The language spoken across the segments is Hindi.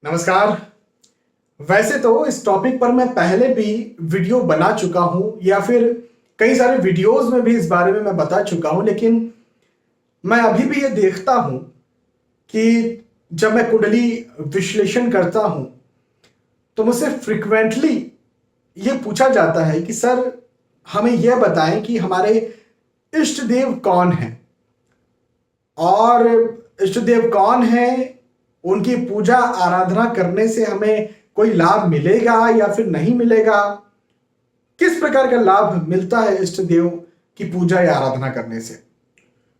नमस्कार। वैसे तो इस टॉपिक पर मैं पहले भी वीडियो बना चुका हूं या फिर कई सारे वीडियोस में भी इस बारे में मैं बता चुका हूं, लेकिन मैं अभी भी ये देखता हूं कि जब मैं कुंडली विश्लेषण करता हूं तो मुझसे फ्रिक्वेंटली ये पूछा जाता है कि सर हमें यह बताएं कि हमारे इष्ट देव कौन हैं और इष्ट देव कौन है, उनकी पूजा आराधना करने से हमें कोई लाभ मिलेगा या फिर नहीं मिलेगा, किस प्रकार का लाभ मिलता है इष्ट देव की पूजा या आराधना करने से।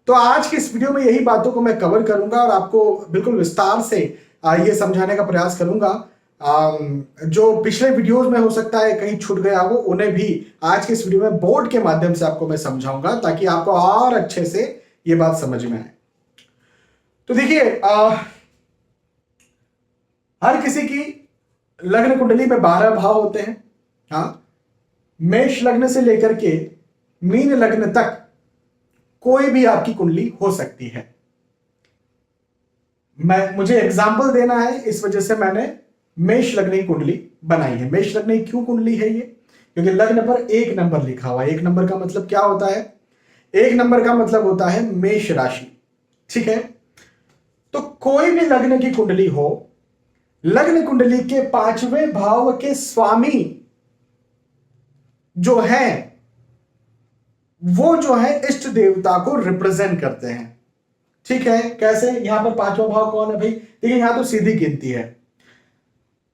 तो आज की इस वीडियो में यही बातों को मैं कवर करूंगा और आपको बिल्कुल विस्तार से ये समझाने का प्रयास करूंगा। जो पिछले वीडियोस में हो सकता है कहीं छूट गया हो, उन्हें भी आज के इस वीडियो में बोर्ड के माध्यम से आपको मैं समझाऊंगा ताकि आपको और अच्छे से ये बात समझ में आए। तो देखिए, हर किसी की लग्न कुंडली में 12 भाव होते हैं। हाँ, मेष लग्न से लेकर के मीन लग्न तक कोई भी आपकी कुंडली हो सकती है। मुझे एग्जाम्पल देना है, इस वजह से मैंने मेष लग्न की कुंडली बनाई है। मेष लग्न की क्यों कुंडली है ये? क्योंकि लग्न पर 1 नंबर लिखा हुआ है। 1 नंबर का मतलब क्या होता है? 1 नंबर का मतलब होता है मेष राशि। ठीक है, तो कोई भी लग्न की कुंडली हो, लग्न कुंडली के 5वें भाव के स्वामी जो है वो जो है इष्ट देवता को रिप्रेजेंट करते हैं। ठीक है, कैसे? यहां पर 5वां भाव कौन है भाई? देखिए, यहां तो सीधी गिनती है,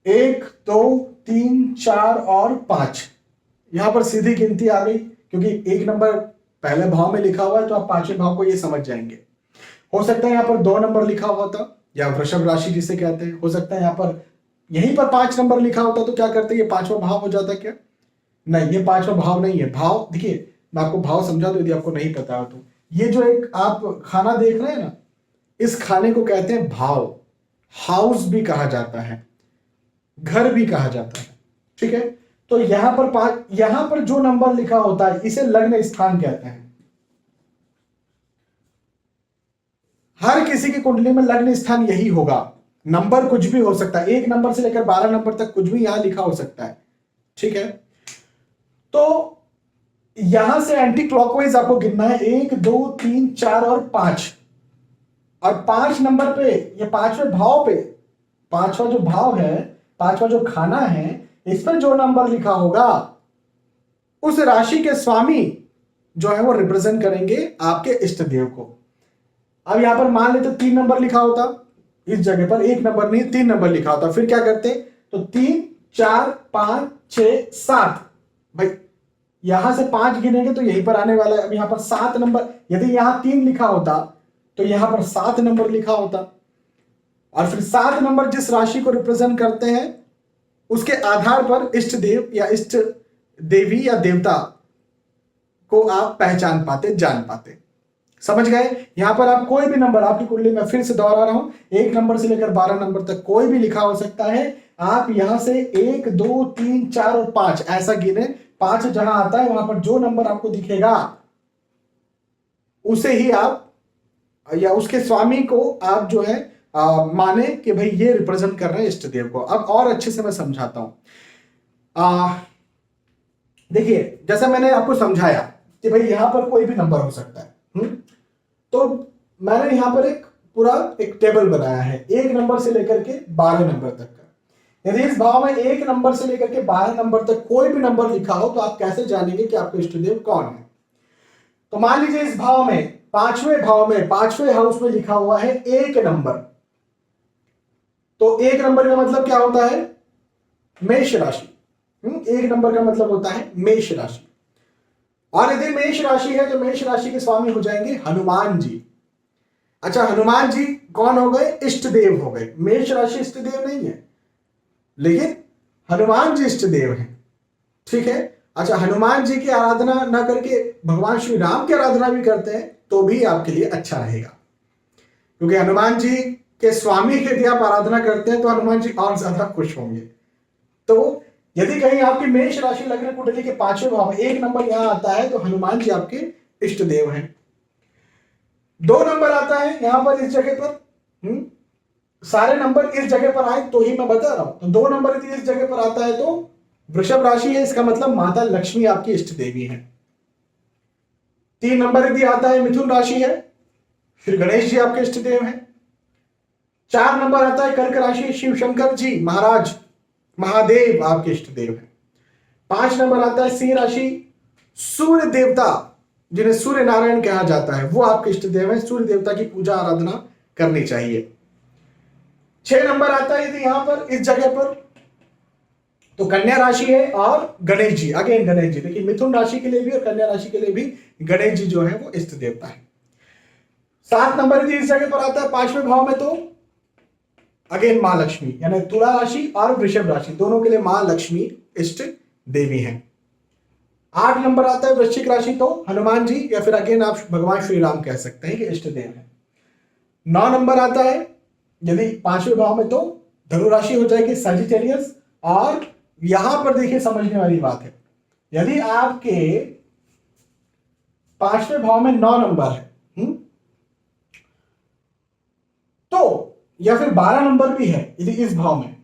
1 2 3 4 और 5। यहां पर सीधी गिनती आ गई क्योंकि 1 नंबर पहले भाव में लिखा हुआ है, तो आप 5वें भाव को ये समझ जाएंगे। हो सकता है यहां पर 2 नंबर लिखा हुआ था या वृषभ राशि जिसे कहते हैं। हो सकता है यहां पर यहीं पर 5 नंबर लिखा होता तो क्या करते? ये 5वां भाव हो जाता क्या? नहीं, ये 5वां भाव नहीं है। भाव देखिए, मैं आपको भाव समझा दूं यदि आपको नहीं पता हो तो। ये जो एक आप खाना देख रहे हैं ना, इस खाने को कहते हैं भाव। हाउस भी कहा जाता है, घर भी कहा जाता है। ठीक है, तो यहां पर जो नंबर लिखा होता है इसे लग्न स्थान कहते हैं। हर किसी की कुंडली में लग्न स्थान यही होगा। नंबर कुछ भी हो सकता है, 1 नंबर से लेकर 12 नंबर तक कुछ भी यहां लिखा हो सकता है। ठीक है, तो यहां से एंटी क्लॉकवाइज आपको गिनना है, 1 2 3 4 और 5। और 5 नंबर पे, ये 5वें भाव पे, 5वां जो भाव है, 5वां जो खाना है, इस पर जो नंबर लिखा होगा उस राशि के स्वामी जो है वो रिप्रेजेंट करेंगे आपके इष्ट देव को। अब यहां पर मान लेते 3 नंबर लिखा होता, इस जगह पर 1 नंबर नहीं 3 नंबर लिखा होता, फिर क्या करते? तो 3 4 5 6 7। भाई यहां से 5 गिनेंगे तो यहीं पर आने वाला है। अब यहां पर 7 नंबर, यदि यहां 3 लिखा होता तो यहां पर 7 नंबर लिखा होता। और फिर 7 नंबर जिस राशि को रिप्रेजेंट करते हैं उसके आधार पर इष्ट देव या इष्ट देवी या देवता को आप पहचान पाते, जान पाते। समझ गए? यहां पर आप कोई भी नंबर, आपकी कुंडली में फिर से दोहरा रहा हूं, 1 नंबर से लेकर 12 नंबर तक कोई भी लिखा हो सकता है। आप यहां से 1 2 3 4 और 5 ऐसा गिने। 5 जहां आता है वहां पर जो नंबर आपको दिखेगा उसे ही आप या उसके स्वामी को आप जो है माने कि भाई ये रिप्रेजेंट कर रहे हैं इष्ट देव को। अब और अच्छे से मैं समझाता हूं। देखिए, जैसा मैंने आपको समझाया कि भाई यहां पर कोई भी नंबर हो सकता है। तो मैंने यहां पर एक टेबल बनाया है 1 नंबर से लेकर के 12 नंबर तक का। यदि इस भाव में 1 नंबर से लेकर के 12 नंबर तक कोई भी नंबर लिखा हो तो आप कैसे जानेंगे कि आपका इष्ट देव कौन है? तो मान लीजिए इस भाव में, 5वें भाव में, 5वें हाउस में लिखा हुआ है 1 नंबर। तो 1 नंबर का मतलब क्या होता है? मेष राशि। 1 नंबर का मतलब होता है मेष राशि। और यदि मेष राशि है तो मेष राशि के स्वामी हो जाएंगे हनुमान जी। अच्छा, हनुमान जी कौन हो गए? इष्ट देव हो गए। मेष राशि इष्ट देव नहीं है, लेकिन हनुमान जी इष्ट देव हैं। ठीक है, अच्छा, हनुमान जी की आराधना ना करके भगवान श्री राम की आराधना भी करते हैं तो भी आपके लिए अच्छा रहेगा, क्योंकि हनुमान जी के स्वामी की यदि आप आराधना करते हैं तो हनुमान जी और ज्यादा खुश होंगे। तो यदि कहीं आपकी मेष राशि लग्न कुंडली के 5वें भाव में 1 नंबर यहां आता है तो हनुमान जी आपके इष्ट देव हैं। 2 नंबर आता है यहां पर इस जगह पर, सारे नंबर इस जगह पर आए तो ही मैं बता रहा हूं। तो 2 नंबर यदि इस जगह पर आता है तो वृषभ राशि है, इसका मतलब माता लक्ष्मी आपकी इष्ट देवी है। 3 नंबर यदि आता है मिथुन राशि है, श्री गणेश जी आपके इष्ट देव हैं। 4 नंबर आता है कर्क राशि, शिव शंकर जी महाराज महादेव आपके इष्ट देव हैं। 5 नंबर आता है सिंह राशि, सूर्य देवता जिन्हें सूर्य नारायण कहा जाता है वो आपके इष्ट देव है, सूर्य देवता की पूजा आराधना करनी चाहिए। 6 नंबर आता है यदि यहां पर इस जगह पर तो कन्या राशि है और गणेश जी, अगेन गणेश जी, देखिए मिथुन राशि के लिए भी और कन्या राशि के लिए भी गणेश जी जो है वो इष्ट देवता है। 7 नंबर यदि इस जगह पर आता है 5वें भाव में तो अगेन मां लक्ष्मी, यानी तुला राशि और वृषभ राशि दोनों के लिए मां लक्ष्मी इष्ट देवी हैं। 8 नंबर आता है वृश्चिक राशि तो हनुमान जी या फिर अगेन आप भगवान श्री राम कह सकते हैं कि इष्ट देव है। 9 नंबर आता है यदि 5वें भाव में तो धनु राशि हो जाएगी सजिटेरियस। और यहां पर देखिए समझने वाली बात है, यदि आपके 5वें भाव में 9 नंबर है तो या फिर 12 नंबर भी है यदि इस भाव में,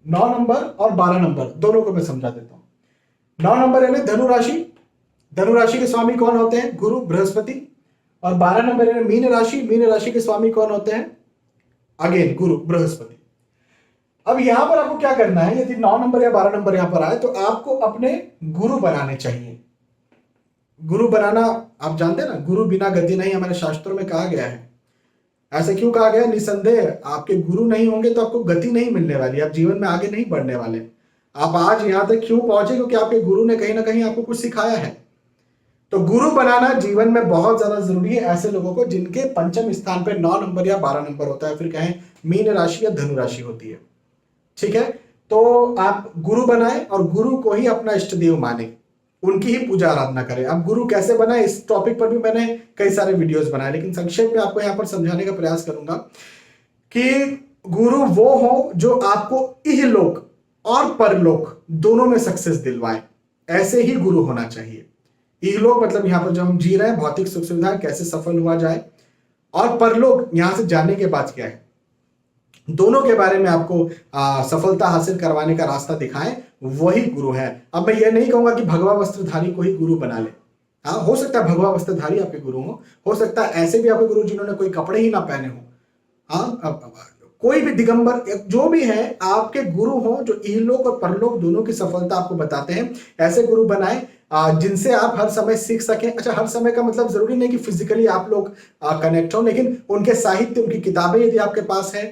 9 नंबर और 12 नंबर दोनों को मैं समझा देता हूं। 9 नंबर यानी धनु राशि, धनु राशि के स्वामी कौन होते हैं? गुरु बृहस्पति। और 12 नंबर यानी मीन राशि, मीन राशि के स्वामी कौन होते हैं? अगेन गुरु बृहस्पति। अब यहां पर आपको क्या करना है, यदि 9 नंबर या 12 नंबर यहां पर आए तो आपको अपने गुरु बनाने चाहिए। गुरु बनाना आप जानते हैं ना, गुरु बिना गति नहीं, हमारे शास्त्रों में कहा गया है। ऐसे क्यों कहा गया? निसंदेह आपके गुरु नहीं होंगे तो आपको गति नहीं मिलने वाली, आप जीवन में आगे नहीं बढ़ने वाले। आप आज यहां तक क्यों पहुंचे? क्योंकि आपके गुरु ने कहीं ना कहीं आपको कुछ सिखाया है। तो गुरु बनाना जीवन में बहुत ज्यादा जरूरी है ऐसे लोगों को जिनके पंचम स्थान पे 9 नंबर या 12 नंबर होता है, फिर कहें मीन राशि या धनु राशि होती है। ठीक है, तो आप गुरु बनाए और गुरु को ही अपना इष्ट देव माने, उनकी ही पूजा आराधना करें। अब गुरु कैसे बनाए इस टॉपिक पर भी मैंने कई सारे वीडियोस बनाए, लेकिन संक्षेप में आपको यहां पर समझाने का प्रयास करूंगा कि गुरु वो हो जो आपको इहलोक और परलोक दोनों में सक्सेस दिलवाए, ऐसे ही गुरु होना चाहिए। इहलोक मतलब यहां पर जब हम जी रहे हैं भौतिक सुख सुविधा कैसे सफल हुआ जाए, और परलोक यहां से जाने के बाद क्या है, दोनों के बारे में आपको सफलता हासिल करवाने का रास्ता दिखाएं, वही गुरु है। अब मैं ये नहीं कहूंगा कि भगवा वस्त्रधारी को ही गुरु बना ले। हाँ, हो सकता है भगवा वस्त्रधारी आपके गुरु हो सकता है ऐसे भी आपके गुरु जिन्होंने कोई कपड़े ही ना पहने हो। हाँ, कोई भी दिगंबर जो भी है आपके गुरु हो जो इहलोक और परलोक दोनों की सफलता आपको बताते हैं, ऐसे गुरु बनाए जिनसे आप हर समय सीख सकें। अच्छा, हर समय का मतलब जरूरी नहीं कि फिजिकली आप लोग कनेक्ट हो, लेकिन उनके साहित्य, उनकी किताबें यदि आपके पास है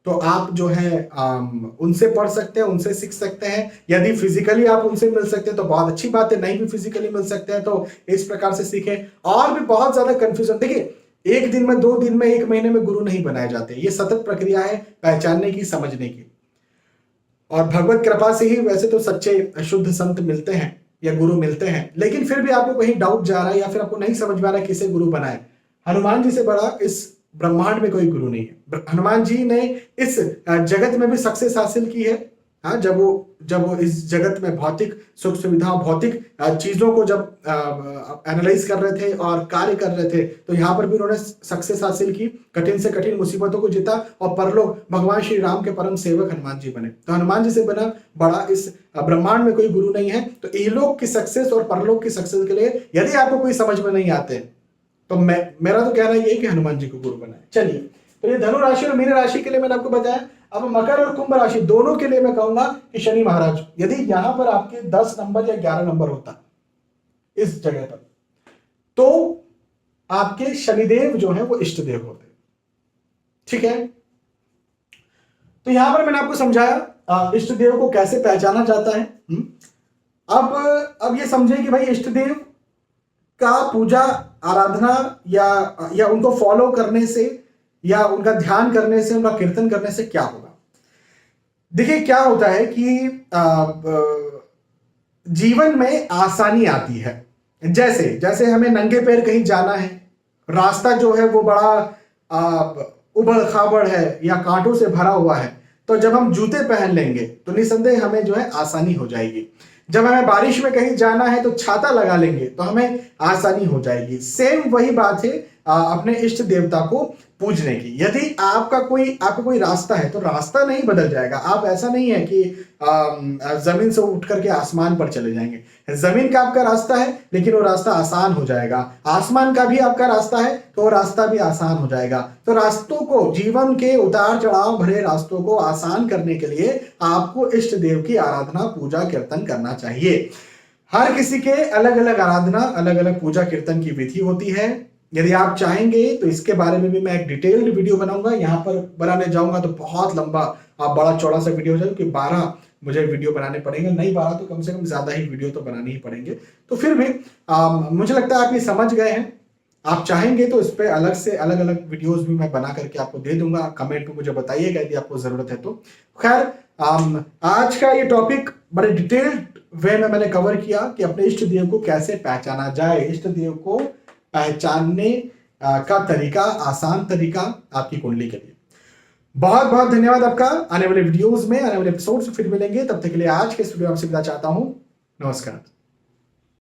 तो आप जो है उनसे पढ़ सकते हैं, उनसे सीख सकते हैं। यदि फिजिकली आप उनसे मिल सकते हैं तो बहुत अच्छी बात है, नहीं भी फिजिकली मिल सकते हैं तो इस प्रकार से सीखें। और भी बहुत ज्यादा कंफ्यूजन, देखिए 1 दिन में, 2 दिन में, 1 महीने में गुरु नहीं बनाए जाते, ये सतत प्रक्रिया है पहचानने की, समझने की। और भगवत कृपा से ही वैसे तो सच्चे शुद्ध संत मिलते हैं या गुरु मिलते हैं, लेकिन फिर भी आपको कहीं डाउट जा रहा है या फिर आपको नहीं समझ में आ रहा है किसे गुरु बनाए, हनुमान जी से बड़ा इस ब्रह्मांड में कोई गुरु नहीं है। हनुमान जी ने इस जगत में भी सक्सेस हासिल की है। हाँ, जब वो इस जगत में भौतिक सुख सुविधा, भौतिक चीजों को जब एनालाइज कर रहे थे और कार्य कर रहे थे तो यहाँ पर भी उन्होंने सक्सेस हासिल की, कठिन से कठिन मुसीबतों को जीता और परलोक भगवान श्री राम के परम सेवक हनुमान जी बने। तो हनुमान जी से बना बड़ा इस ब्रह्मांड में कोई गुरु नहीं है। तो इहलोक की सक्सेस और परलोक की सक्सेस के लिए यदि आपको कोई समझ में नहीं आते तो मेरा तो कहना ये है कि हनुमान जी को गुरु बनाए। चलिए, तो ये धनु राशि और मीन राशि के लिए मैंने आपको बताया। अब मकर और कुंभ राशि दोनों के लिए मैं कहूंगा कि शनि महाराज, यदि यहां पर आपके 10 नंबर या 11 नंबर होता इस जगह पर तो आपके शनिदेव जो है वो इष्ट देव होते। ठीक है, तो यहां पर मैंने आपको समझाया इष्ट देव को कैसे पहचाना जाता है। अब ये समझे कि भाई इष्ट देव का पूजा आराधना या उनको फॉलो करने से या उनका ध्यान करने से, उनका कीर्तन करने से क्या होगा। देखिए क्या होता है कि जीवन में आसानी आती है। जैसे हमें नंगे पैर कहीं जाना है, रास्ता जो है वो बड़ा उबड़ खाबड़ है या कांटों से भरा हुआ है, तो जब हम जूते पहन लेंगे तो निसंदेह हमें जो है आसानी हो जाएगी। जब हमें बारिश में कहीं जाना है तो छाता लगा लेंगे तो हमें आसानी हो जाएगी। सेम वही बात है अपने इष्ट देवता को पूजने की। यदि आपका कोई रास्ता है तो रास्ता नहीं बदल जाएगा। आप ऐसा नहीं है कि जमीन से उठ करके आसमान पर चले जाएंगे। जमीन का आपका रास्ता है लेकिन वो रास्ता आसान हो जाएगा। आसमान का भी आपका रास्ता है तो वो रास्ता भी आसान हो जाएगा। तो रास्तों को, जीवन के उतार चढ़ाव भरे रास्तों को आसान करने के लिए आपको इष्ट देव की आराधना, पूजा, कीर्तन करना चाहिए। हर किसी के अलग अलग आराधना, अलग अलग पूजा कीर्तन की विधि होती है। यदि आप चाहेंगे तो इसके बारे में भी मैं एक डिटेल्ड वीडियो बनाऊंगा। यहाँ पर बनाने जाऊंगा तो बहुत लंबा, बड़ा चौड़ा सा वीडियो हो जाएगा, क्योंकि 12 मुझे वीडियो बनाने पड़ेंगे। नहीं 12 तो कम से कम ज्यादा ही वीडियो तो बनाने ही पड़ेंगे। तो फिर भी मुझे लगता है आप ये समझ गए हैं। आप चाहेंगे तो इस पे अलग से अलग अलग वीडियोस भी मैं बना करके आपको दे दूंगा। कमेंट में मुझे बताइएगा यदि आपको जरूरत है तो। खैर, आज का ये टॉपिक बड़े डिटेल्ड वे में मैंने कवर किया कि अपने इष्ट देव को कैसे पहचाना जाए। इष्ट देव को पहचानने का तरीका, आसान तरीका आपकी कुंडली के लिए। बहुत बहुत धन्यवाद आपका। आने वाले वीडियोस में, आने वाले एपिसोड से फिर मिलेंगे। तब तक के लिए आज के इस वीडियो में आपसे विदा चाहता हूं। नमस्कार।